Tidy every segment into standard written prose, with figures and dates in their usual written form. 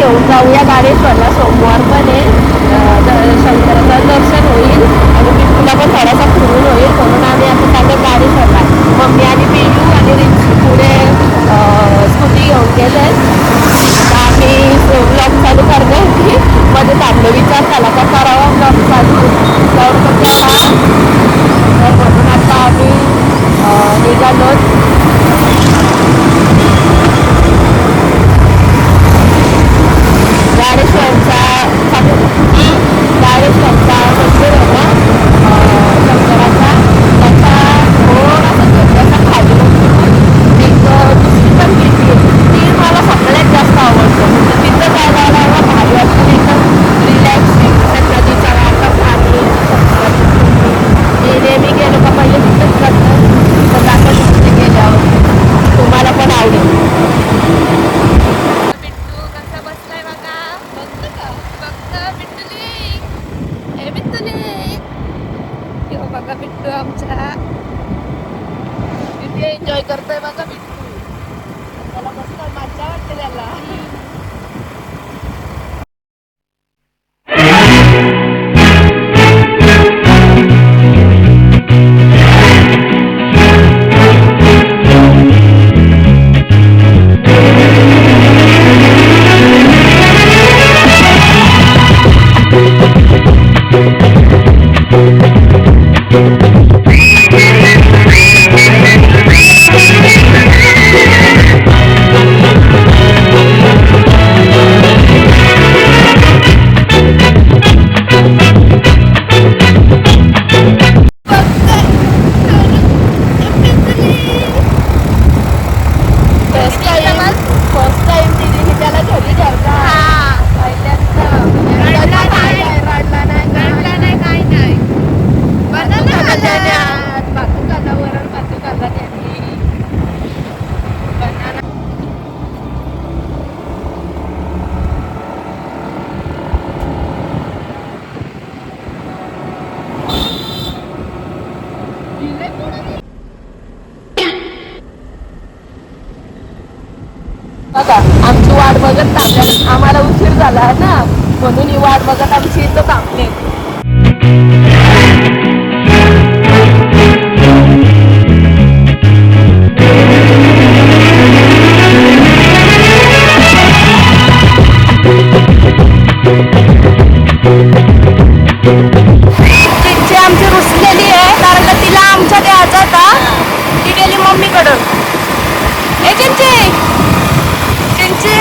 घेऊन जाऊया गाडेश्वरला. सोमवार पण आहे, शंकराचं दर्शन होईल आणि पिंटूला पण थोडासा फिरून होईल, म्हणून आम्ही आता चाललो गाडेश्वरला. मम्मी आणि पिंटू आणि रिक्स पुढे स्कूटी घेऊन गेले. आता आम्ही ब्लॉग चालू करण्यासाठी मध्ये थांबलो, विचार झाला का करावा ब्लॉग चालू तर म्हणून आता आम्ही निघालो. गाडेश्वरचा गाडेश्वरचा मंदिर आहे ना शंकराचा, त्याचा थोडासा खाली एक दुसरी पण भीती आहे, ती मला सगळ्यात जास्त आवडतं. म्हणजे तिथं जायला भारी वाटतं, एकदम रिलॅक्सिंग, नदीचा वाटा, पाणी, नेहमी गेलो का पहिले तिथंच करतं, तर आता तिथे गेल्यावर तुम्हाला पण आवडेल. बिट्टू कसा बसलाय बघा, बघतो का, बघतो बिट्टूली, हे बिट्टूली, हो बघा बिट्टू आमचा किती एन्जॉय करतोय बघा बिट्टू. त्याला मस्त मजा वाटते त्याला. बघा आमची वाट बघत थांबल्या, आम्हाला उशीर झाला ना म्हणून ही वाट बघत आमची इथं थांबले. चिंची आमची रुसलेली आहे कारण का तिला आमच्या द्यायचा होता, ती गेली मम्मीकडं. ए चिंची, चिंची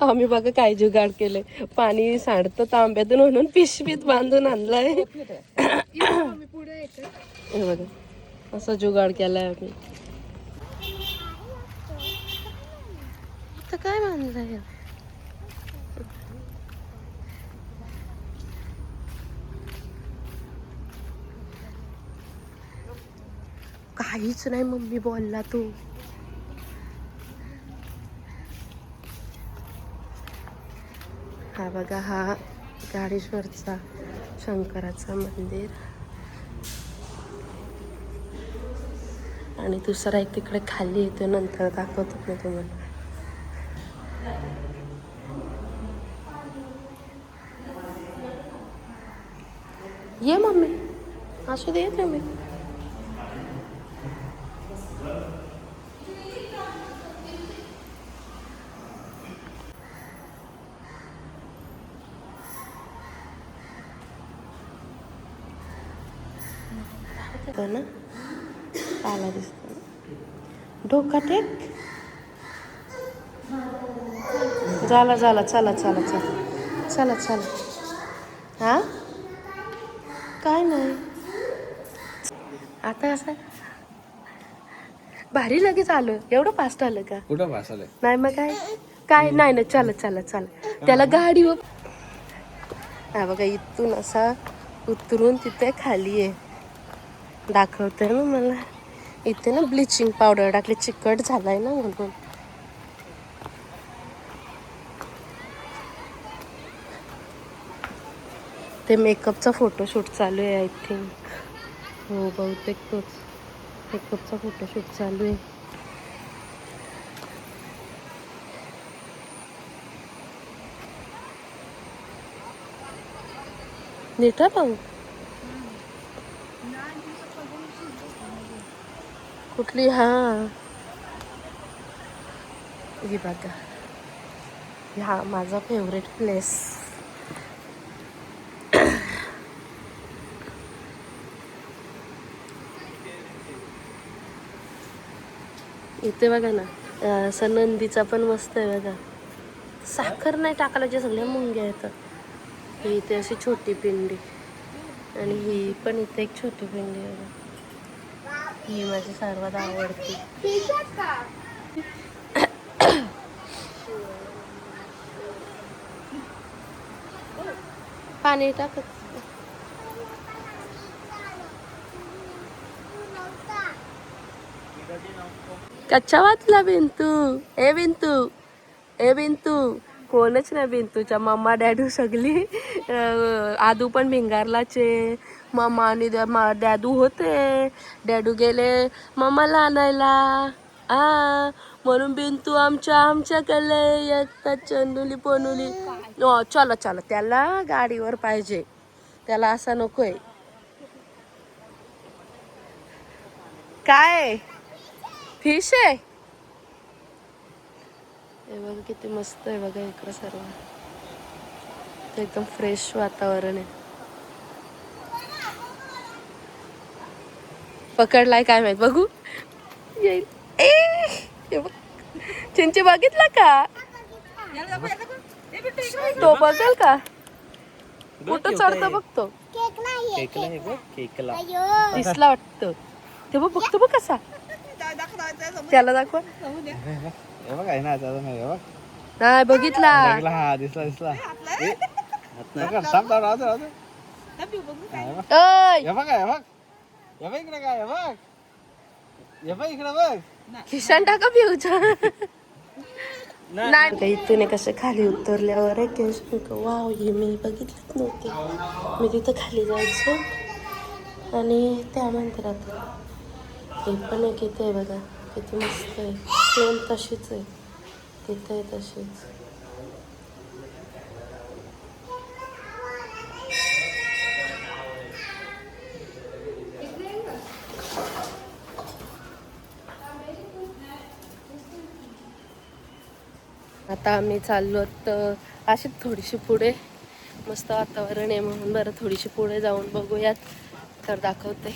आम्ही बघा काय जुगाड केले, पाणी सांडतं तांब्यातून म्हणून पिशवीत बांधून आणलाय. हे बघा असं जुगाड केलाय आम्ही. काय बांधलंय, काहीच नाही मम्मी बोलला तू. हा बघा हा गाडेश्वरचा शंकराचा मंदिर आणि दुसरा एक तिकडे खाली येतो, नंतर दाखवतो मी तुम्हाला. ये मम्मी, असू दे येते मी. ना आला दिसतो ना, डोका टेक. झाला झाला, चला चला चला चला चला. हा काय नाही आता असं भारी लगेच आलं. एवढं फास्ट आलं का? कुठं भासालय? नाही मग काय काय नाही नाही, चालत चालत चालत त्याला गाडीवर. हा बघा, इथून असा उतरून तिथे खाली आहे. दाखवते ना मला. इथे ना ब्लिचिंग पावडर टाकली, चिकट झालाय ना म्हणून. ते मेकअपचा फोटोशूट चालू आहे आय थिंक. हो बहुतेक तोच मेकअपचा फोटोशूट चालू आहे. नीट आहे भाऊ. कुठली? हा ही बघा, हा माझा फेवरेट प्लेस. इथे बघा ना, असं नंदीचा पण मस्त आहे बघा. साखर नाही टाकायला, जे सगळ्या मुंग्या येतात. ही इथे अशी छोटी पिंडी, आणि ही पण इथे एक छोटी पिंडी आहे बघा. ही माझी सर्वात आवडती. पाणी टाकत. कच्चा वाचला बिंतू. ए बिंतू, ए बिंतू. कोणच नाही बिंतूच्या. मम्मा डॅडू सगळी. आदू पण भिंगारलाचे. मम्मा आणि डॅडू होते. डॅडू गेले मम्माला आणायला. म्हणून बिंतू आमच्याकडे येतात. चंदुली पनुली. चला चला, त्याला गाडीवर पाहिजे, त्याला असा नकोय. काय फिश आहे? हे बघा किती मस्त आहे बघा इकडं सर्व. एकदम फ्रेश वातावरण आहे. पकडलाय काय माहित, बघू. येईल. हे बघ. चिंची बघितला का? तो बघेल का? कुठं चढतं बघतो. दिसला वाटतं ते. बघ बघतो बघ कसा. त्याला दाखवा. नाही बघितला. दिसला. खिशान टाका पिऊच्या. नाही इथून कसं खाली उतरल्यावर वाव, हे मी बघितलंच नव्हते. मी तिथं खाली जायचो आणि त्या मंदिरात. हे पण एक इथे आहे बघा, किती मस्त आहे. सेम तशीच आहे तिथे आहे तशीच. आता आम्ही चाललो तर अशी थोडीशी पुढे. मस्त वातावरण आहे म्हणून बरं थोडीशी पुढे जाऊन बघूयात, तर दाखवते.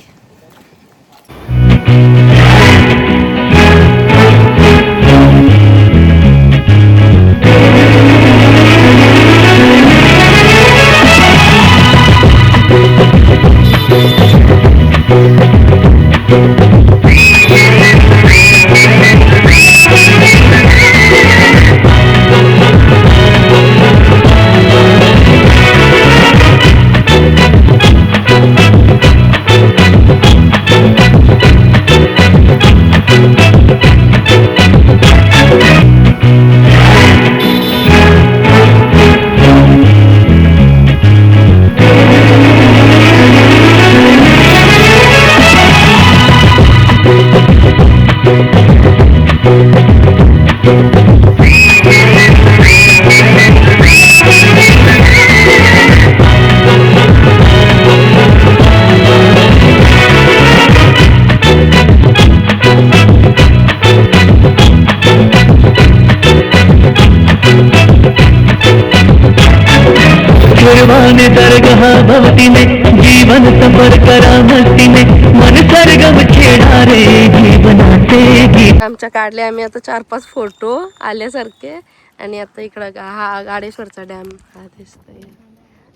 दरगहा भवतीने जीवन सफर करामतीने मन सरगम खेळणारे जीवनाचे गीत. आमच्या काढले आम्ही आता 4-5 फोटो आल्यासारखे. आणि आता इकडं हा गाडेश्वरचा डॅम हा दिसतोय.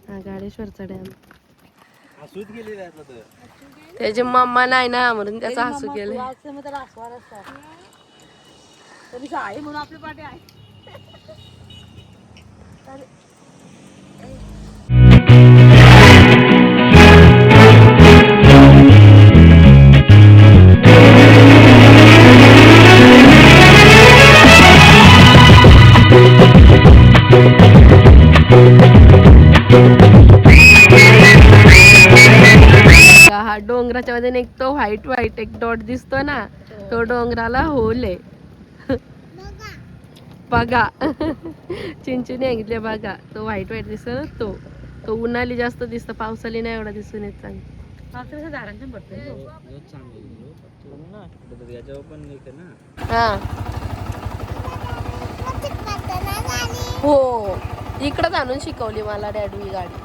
हा गाडेश्वरचा डॅम. हसूच गेली आता तर. त्याची मम्मा नाही ना म्हणून त्याचं हसू केलं. आहे म्हणून आपली पाठी आहे. हा डोंगराच्या मध्ये एक तो व्हाईट एक डॉट दिसतो ना, तो डोंगराला होल आहे. बघा चिंचुने सांगितले बघा, तो व्हाईट दिसतो ना, तो उन्हाळी जास्त दिसतो, पावसाळी नाही एवढा दिसून येत चांगलं. झाडांच्या पडते याच्यावर पण एक आहे ना. हा हो, इकडंच आणून शिकवली मला डॅडवी गाडी.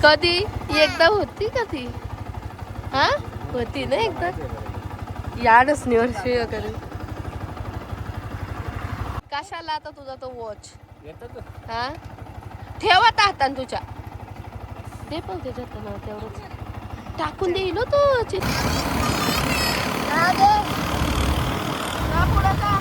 कधी एकदा होती का ती? हा होती ना एकदा, याडच नाही वर्षी वगैरे. कशाला आता तुझा तो वॉच? हा ठेव आता हातान तुझ्या, दे पण त्याच्यात ना तेवढंच टाकून देईल तो. पुढे का